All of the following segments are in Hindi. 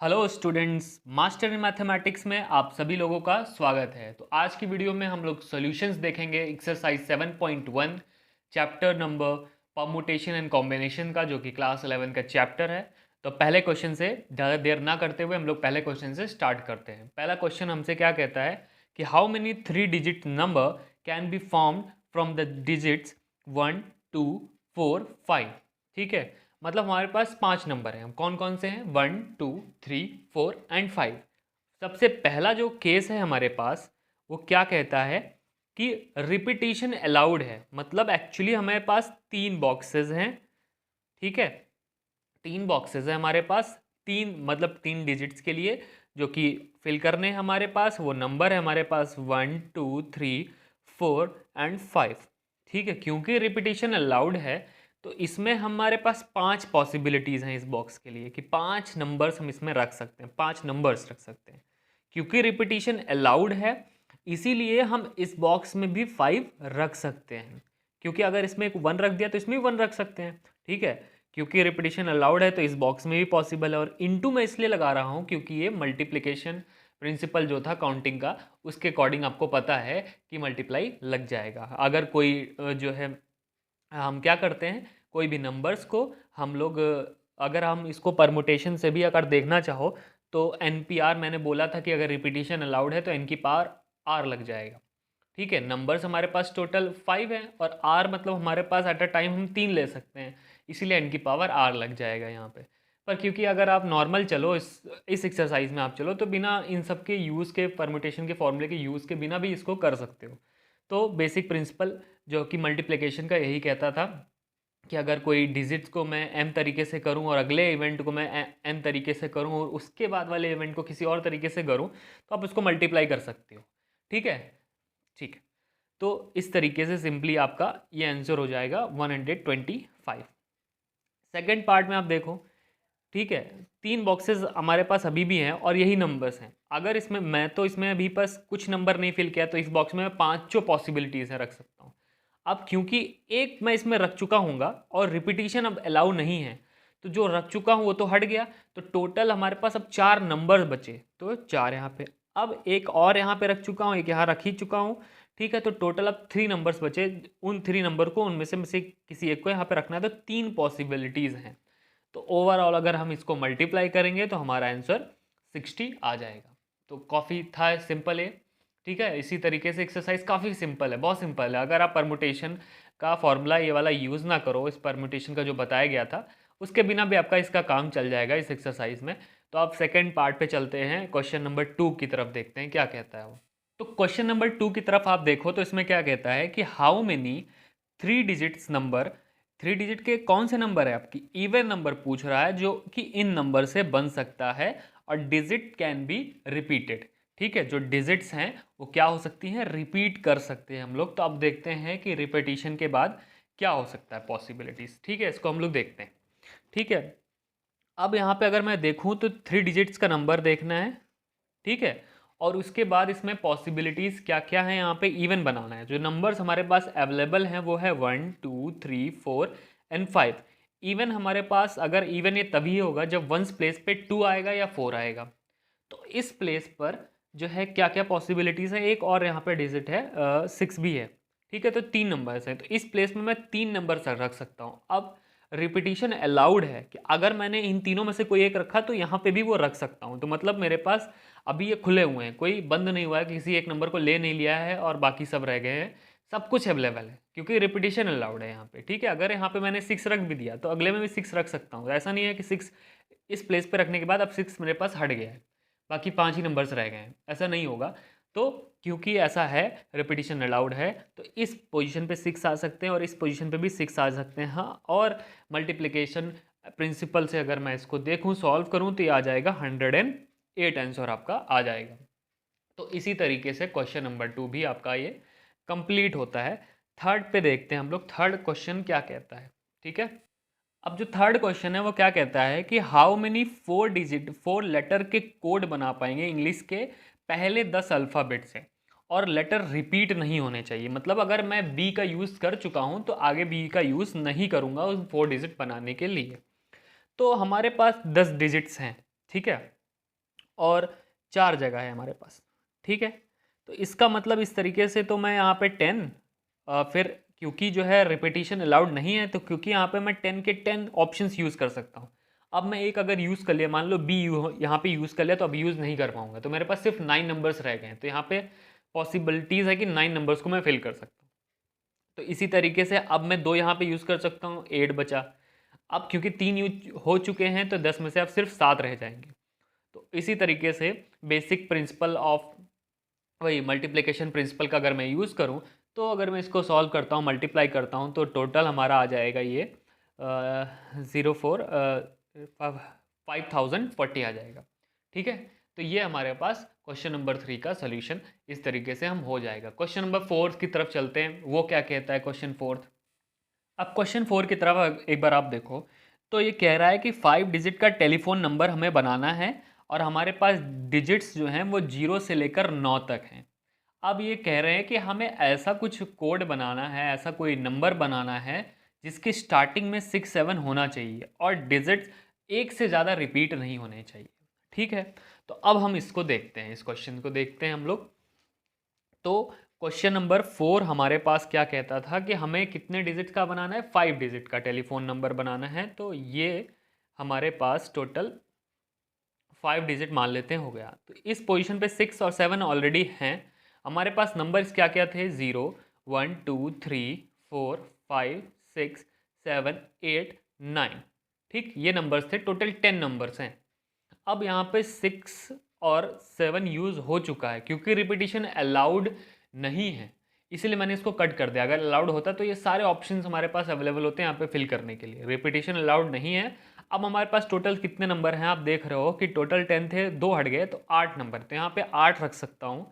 Hello students, master in mathematics में आप सभी लोगों का स्वागत है। तो आज की वीडियो में हम लोग सॉल्यूशंस देखेंगे exercise 7.1 chapter number permutation and combination का, जो कि क्लास 11 का चैप्टर है। तो पहले क्वेश्चन से ज़्यादा देर ना करते हुए हम लोग पहले क्वेश्चन से स्टार्ट करते हैं। पहला क्वेश्चन हमसे क्या कहता है कि how many 3 digit number can be formed from the digits 1, 2, 4, 5। ठीक है, मतलब हमारे पास 5 नंबर हैं। हम कौन कौन से हैं? 1, 2, 3, 4 एंड 5। सबसे पहला जो केस है हमारे पास, वो क्या कहता है कि रिपीटिशन अलाउड है। मतलब एक्चुअली हमारे पास 3 बॉक्सेस हैं। ठीक है, 3 बॉक्सेस हैं हमारे पास, तीन मतलब 3 डिजिट्स के लिए जो कि फिल करने हैं हमारे पास। वो नंबर है हमारे पास 1, 2, 3, 4 एंड 5। ठीक है, क्योंकि रिपीटिशन अलाउड है तो इसमें हमारे पास 5 पॉसिबिलिटीज़ हैं इस बॉक्स के लिए कि 5 नंबर्स हम इसमें रख सकते हैं, 5 नंबर्स रख सकते हैं। क्योंकि रिपीटिशन अलाउड है इसीलिए हम इस बॉक्स में भी 5 रख सकते हैं। क्योंकि अगर इसमें एक 1 रख दिया तो इसमें भी 1 रख सकते हैं। ठीक है, क्योंकि रिपीटिशन अलाउड है तो इस बॉक्स में भी पॉसिबल है। और इनटू मैं इसलिए लगा रहा हूँ क्योंकि ये मल्टीप्लिकेशन प्रिंसिपल जो था काउंटिंग का, उसके अकॉर्डिंग आपको पता है कि मल्टीप्लाई लग जाएगा। अगर कोई जो है, हम क्या करते हैं, कोई भी नंबर्स को हम लोग अगर हम इसको परमुटेशन से भी अगर देखना चाहो तो NPR मैंने बोला था कि अगर रिपीटिशन अलाउड है तो n की पावर r लग जाएगा। ठीक है, नंबर्स हमारे पास टोटल 5 हैं और r मतलब हमारे पास एट अ टाइम हम 3 ले सकते हैं, इसीलिए n की पावर r लग जाएगा यहाँ पे। पर क्योंकि अगर आप नॉर्मल चलो, इस एक्सरसाइज में आप चलो तो बिना इन सब के यूज़ के, परमुटेशन के फॉर्मूले के यूज़ के बिना भी इसको कर सकते हो। तो बेसिक प्रिंसिपल जो कि मल्टीप्लिकेशन का यही कहता था कि अगर कोई डिजिट्स को मैं m तरीके से करूं और अगले इवेंट को मैं n तरीके से करूं और उसके बाद वाले इवेंट को किसी और तरीके से करूं तो आप उसको मल्टीप्लाई कर सकते हो। ठीक है, ठीक है। तो इस तरीके से सिंपली आपका ये आंसर हो जाएगा 125। सेकेंड पार्ट में आप देखो। ठीक है, 3 बॉक्सेस हमारे पास अभी भी हैं और यही नंबर्स हैं। अगर इसमें मैं तो इसमें अभी बस कुछ नंबर नहीं फिल किया तो इस बॉक्स में मैं 5 पॉसिबिलिटीज़ है रख सकता हूँ। अब क्योंकि एक मैं इसमें रख चुका हूँगा और रिपीटिशन अब अलाउ नहीं है तो जो रख चुका हूँ वो तो हट गया। तो टोटल हमारे पास अब 4 नंबर बचे, तो 4 यहाँ पे। अब एक और यहाँ पे रख चुका हूँ, एक यहाँ रख ही चुका हूँ। ठीक है, तो टोटल अब 3 नंबर्स बचे। उन 3 नंबर को उनमें से किसी एक को यहाँ पे रखना है, तो 3 पॉसिबिलिटीज़ हैं। तो ओवरऑल अगर हम इसको मल्टीप्लाई करेंगे तो हमारा आंसर 60 आ जाएगा। तो काफ़ी था सिंपल है। ठीक है, इसी तरीके से एक्सरसाइज काफ़ी सिंपल है, बहुत सिंपल है। अगर आप परमुटेशन का फॉर्मूला ये वाला यूज़ ना करो, इस परमुटेशन का जो बताया गया था उसके बिना भी आपका इसका काम चल जाएगा इस एक्सरसाइज में। तो आप सेकेंड पार्ट पे चलते हैं, क्वेश्चन नंबर 2 की तरफ देखते हैं क्या कहता है वो। तो क्वेश्चन नंबर 2 की तरफ आप देखो तो इसमें क्या कहता है कि how many 3 digits number, 3 digit के कौन से नंबर है, आपकी इवन नंबर पूछ रहा है जो कि इन नंबर से बन सकता है और डिजिट कैन बी रिपीटेड। ठीक है, जो डिजिट्स हैं वो क्या हो सकती हैं, रिपीट कर सकते हैं हम लोग। तो अब देखते हैं कि रिपीटिशन के बाद क्या हो सकता है पॉसिबिलिटीज। ठीक है, इसको हम लोग देखते हैं। ठीक है, अब यहाँ पे अगर मैं देखूँ तो 3 डिजिट्स का नंबर देखना है। ठीक है, और उसके बाद इसमें पॉसिबिलिटीज़ क्या क्या है, यहाँ पे इवन बनाना है। जो नंबर्स हमारे पास अवेलेबल हैं वो है 1, 2, 3, 4 एंड 5। इवन हमारे पास, अगर इवन ये तभी होगा जब वंस प्लेस पे 2 आएगा या 4 आएगा। तो इस प्लेस पर जो है क्या क्या पॉसिबिलिटीज़ है, एक और यहाँ पे डिजिट है 6 भी है। ठीक है, तो 3 नंबर्स हैं, तो इस प्लेस में मैं 3 नंबर रख सकता हूँ। अब रिपीटिशन अलाउड है कि अगर मैंने इन तीनों में से कोई एक रखा तो यहाँ पे भी वो रख सकता हूँ। तो मतलब मेरे पास अभी ये खुले हुए हैं, कोई बंद नहीं हुआ है, किसी एक नंबर को ले नहीं लिया है और बाकी सब रह गए हैं। सब कुछ अवेलेबल है क्योंकि रिपीटिशन अलाउड है यहाँ पे। ठीक है, अगर यहाँ पे मैंने 6 रख भी दिया तो अगले में भी 6 रख सकता हूँ। ऐसा नहीं है कि 6 इस प्लेस पे रखने के बाद अब 6 मेरे पास हट गया है, बाकी 5 ही नंबर्स रह गए हैं, ऐसा नहीं होगा। तो क्योंकि ऐसा है, रिपीटिशन अलाउड है, तो इस पोजीशन पे 6 आ सकते हैं और इस पोजीशन पे भी 6 आ सकते हैं। हाँ, और मल्टीप्लिकेशन प्रिंसिपल से अगर मैं इसको देखूं, सॉल्व करूं तो ये आ जाएगा 108 आंसर आपका आ जाएगा। तो इसी तरीके से क्वेश्चन नंबर 2 भी आपका ये कंप्लीट होता है। थर्ड पे देखते हैं हम लोग, थर्ड क्वेश्चन क्या कहता है। ठीक है, अब जो थर्ड क्वेश्चन है वो क्या कहता है कि हाउ मेनी 4 लेटर के कोड बना पाएंगे इंग्लिश के पहले 10 अल्फ़ाबेट से और लेटर रिपीट नहीं होने चाहिए। मतलब अगर मैं बी का यूज़ कर चुका हूँ तो आगे बी का यूज़ नहीं करूँगा उस 4 डिजिट बनाने के लिए। तो हमारे पास 10 डिजिट्स हैं। ठीक है, और 4 जगह है हमारे पास, ठीक है। तो इसका मतलब इस तरीके से तो मैं यहाँ पे 10 फिर क्योंकि जो है रिपीटिशन अलाउड नहीं है, तो क्योंकि यहाँ पे मैं 10 के 10 ऑप्शंस यूज़ कर सकता हूँ। अब मैं एक अगर यूज़ कर लिया, मान लो बी यहाँ पे यूज़ कर लिया, तो अब यूज़ नहीं कर पाऊंगा, तो मेरे पास सिर्फ 9 नंबर्स रह गए हैं। तो यहाँ पे पॉसिबिलिटीज़ है कि 9 नंबर्स को मैं फिल कर सकता हूँ। तो इसी तरीके से अब मैं 2 यहाँ पे यूज़ कर सकता हूँ, 8 बचा। अब क्योंकि 3 यूज हो चुके हैं तो 10 में से अब सिर्फ 7 रह जाएंगे। तो इसी तरीके से बेसिक प्रिंसिपल ऑफ वही मल्टीप्लिकेशन प्रिंसिपल का अगर मैं यूज़ करूँ, तो अगर मैं इसको सॉल्व करता हूँ, मल्टीप्लाई करता हूँ, तो टोटल हमारा आ जाएगा ये 5040 आ जाएगा, ठीक है। तो ये हमारे पास क्वेश्चन नंबर 3 का सोल्यूशन इस तरीके से हम हो जाएगा। क्वेश्चन नंबर 4 की तरफ चलते हैं, वो क्या कहता है क्वेश्चन 4। अब क्वेश्चन 4 की तरफ एक बार आप देखो, तो ये कह रहा है कि 5 डिजिट का टेलीफोन नंबर हमें बनाना है और हमारे पास डिजिट्स जो हैं वो 0 से लेकर 9 तक हैं। अब ये कह रहे हैं कि हमें ऐसा कुछ कोड बनाना है, ऐसा कोई नंबर बनाना है जिसकी स्टार्टिंग में 6 7 होना चाहिए और डिजिट्स एक से ज़्यादा रिपीट नहीं होने चाहिए, ठीक है। तो अब हम इसको देखते हैं, इस क्वेश्चन को देखते हैं हम लोग। तो क्वेश्चन नंबर 4 हमारे पास क्या कहता था कि हमें कितने डिजिट का बनाना है, 5 डिजिट का टेलीफोन नंबर बनाना है। तो ये हमारे पास टोटल 5 डिजिट मान लेते हैं हो गया। तो इस पोजीशन पे 6 और 7 ऑलरेडी हैं। हमारे पास नंबर्स क्या क्या थे, 0 1 2 3 4 5 6 7 8 9, ठीक, ये नंबर्स थे। टोटल 10 नंबर्स हैं। अब यहाँ पे 6 और 7 यूज़ हो चुका है, क्योंकि रिपीटिशन अलाउड नहीं है इसलिए मैंने इसको कट कर दिया। अगर अलाउड होता तो ये सारे ऑप्शंस हमारे पास अवेलेबल होते हैं यहाँ पे फिल करने के लिए। रिपीटिशन अलाउड नहीं है। अब हमारे पास टोटल कितने नंबर हैं, आप देख रहे हो कि टोटल 10 थे, 2 हट गए तो 8 नंबर, तो यहाँ पे 8 रख सकता हूँ।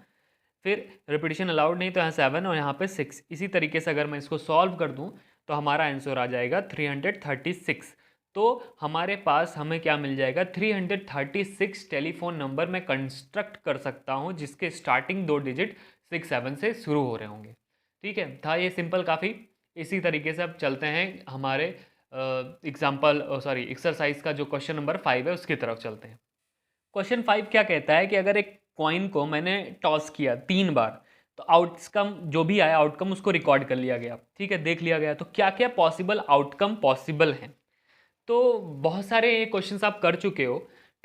फिर रिपीटिशन अलाउड नहीं तो यहाँ 7 और यहाँ पे 6। इसी तरीके से अगर मैं इसको सॉल्व कर दूँ तो हमारा आंसर आ जाएगा 336। तो हमारे पास हमें क्या मिल जाएगा, 336 टेलीफोन नंबर मैं कंस्ट्रक्ट कर सकता हूँ जिसके स्टार्टिंग 2 डिजिट 6 7 से शुरू हो रहे होंगे, ठीक है। था ये सिंपल काफ़ी। इसी तरीके से अब चलते हैं हमारे एक्सरसाइज का जो क्वेश्चन नंबर 5 है उसकी तरफ चलते हैं। क्वेश्चन 5 क्या कहता है कि अगर एक कॉइन को मैंने टॉस किया 3 बार, तो आउटकम जो भी आया आउटकम उसको रिकॉर्ड कर लिया गया, ठीक है, देख लिया गया, तो क्या क्या पॉसिबल आउटकम पॉसिबल हैं। तो बहुत सारे क्वेश्चंस आप कर चुके हो,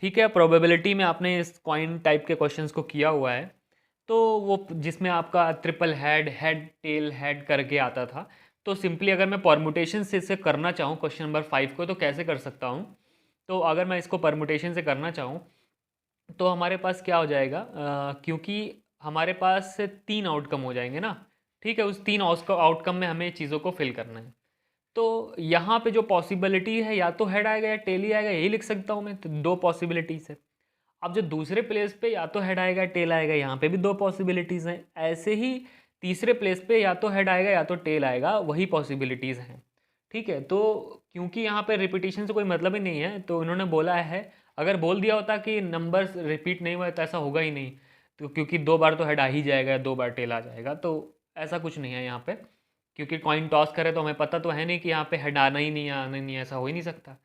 ठीक है, प्रोबेबिलिटी में आपने इस कॉइन टाइप के क्वेश्चंस को किया हुआ है। तो वो जिसमें आपका triple head, head tail, head करके आता था। तो सिंपली अगर मैं परमुटेशन से इसे करना चाहूँ क्वेश्चन नंबर 5 को, तो कैसे कर सकता हूँ। तो अगर मैं इसको परमुटेशन से करना चाहूँ तो हमारे पास क्या हो जाएगा, क्योंकि हमारे पास 3 आउटकम हो जाएंगे ना, ठीक है, उस 3 आउटकम में हमें चीज़ों को फिल करना है। तो यहाँ पे जो पॉसिबिलिटी है या तो हेड आएगा या टेल ही आएगा, यही लिख सकता हूँ मैं। तो 2 पॉसिबिलिटीज़ है। अब जो दूसरे प्लेस पे या तो हेड आएगा टेल आएगा, यहाँ पे भी 2 पॉसिबिलिटीज़ हैं। ऐसे ही तीसरे प्लेस पे या तो हेड आएगा या तो टेल आएगा, वही पॉसिबिलिटीज़ हैं, ठीक है। तो क्योंकि यहाँ पे रिपीटिशन से कोई मतलब ही नहीं है, तो उन्होंने बोला है, अगर बोल दिया होता कि नंबर्स रिपीट नहीं हुआ तो ऐसा होगा ही नहीं। तो क्योंकि 2 बार तो हेड आ ही जाएगा, 2 बार टेल आ जाएगा, तो ऐसा कुछ नहीं है यहाँ पे। क्योंकि कॉइन टॉस करे तो हमें पता तो है नहीं कि यहाँ पे हेड आना ही नहीं, आना ही नहीं, ऐसा हो ही नहीं सकता,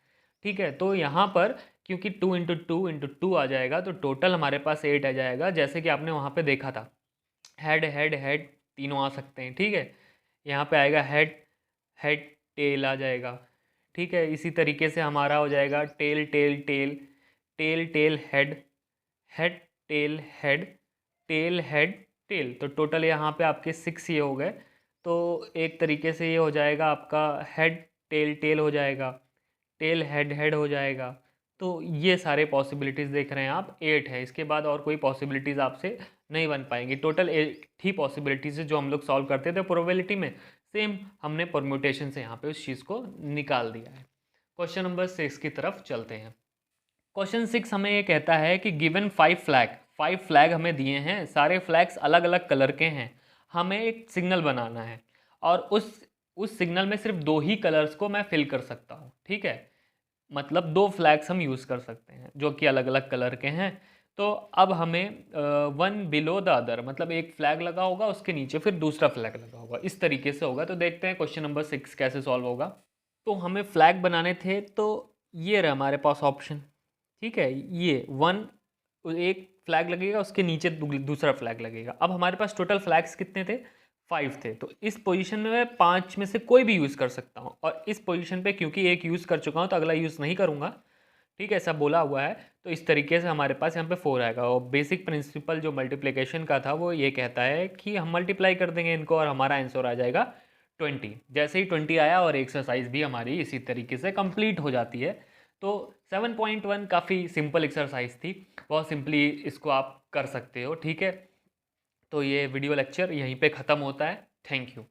ठीक है। तो यहाँ पर क्योंकि 2 इंटू टू इंटू टू आ जाएगा, तो टोटल हमारे पास 8 आ जाएगा, जैसे कि आपने वहाँ पे देखा था। हेड हेड हेड तीनों आ सकते हैं, ठीक है। यहाँ पे आएगा हेड हेड टेल आ जाएगा, ठीक है। इसी तरीके से हमारा हो जाएगा tail tail tail tail tail head head tail head tail head tail. तो टोटल यहाँ पे आपके 6 ये हो गए। तो एक तरीके से ये हो जाएगा आपका हेड टेल टेल हो जाएगा, टेल हेड हेड हो जाएगा। तो ये सारे पॉसिबिलिटीज़ देख रहे हैं आप, 8 है। इसके बाद और कोई पॉसिबिलिटीज़ आपसे नहीं बन पाएंगी। टोटल 8 ही पॉसिबिलिटीज़ है जो हम लोग सॉल्व करते थे प्रोबेबिलिटी में। सेम हमने परम्यूटेशन से यहाँ पे उस चीज़ को निकाल दिया है। क्वेश्चन नंबर 6 की तरफ चलते हैं। क्वेश्चन 6 हमें ये कहता है कि गिवन 5 फ्लैग हमें दिए हैं, सारे फ्लैग्स अलग अलग कलर के हैं, हमें एक सिग्नल बनाना है और उस सिग्नल में सिर्फ 2 ही कलर्स को मैं फिल कर सकता हूँ, ठीक है। मतलब 2 फ्लैग्स हम यूज़ कर सकते हैं जो कि अलग अलग कलर के हैं। तो अब हमें 1 बिलो द अदर, मतलब एक फ्लैग लगा होगा उसके नीचे फिर दूसरा फ्लैग लगा होगा, इस तरीके से होगा। तो देखते हैं क्वेश्चन नंबर 6 कैसे सॉल्व होगा। तो हमें फ्लैग बनाने थे, तो ये रहा हमारे पास ऑप्शन, ठीक है। ये 1 एक फ्लैग लगेगा, उसके नीचे दूसरा फ्लैग लगेगा। अब हमारे पास टोटल फ्लैग्स कितने थे? 5 थे। तो इस पोजीशन में मैं 5 में से कोई भी यूज़ कर सकता हूँ, और इस पोजीशन पे क्योंकि एक यूज़ कर चुका हूँ तो अगला यूज़ नहीं करूँगा, ठीक है, ऐसा बोला हुआ है। तो इस तरीके से हमारे पास यहाँ पे 4 आएगा। और बेसिक प्रिंसिपल जो मल्टीप्लिकेशन का था वो ये कहता है कि हम मल्टीप्लाई कर देंगे इनको और हमारा आंसर आ जाएगा 20। जैसे ही 20 आया और एक्सरसाइज भी हमारी इसी तरीके से कंप्लीट हो जाती है। तो 7.1 काफ़ी सिंपल एक्सरसाइज थी, बहुत सिंपली इसको आप कर सकते हो, ठीक है। तो ये वीडियो लेक्चर यहीं पे ख़त्म होता है। Thank you.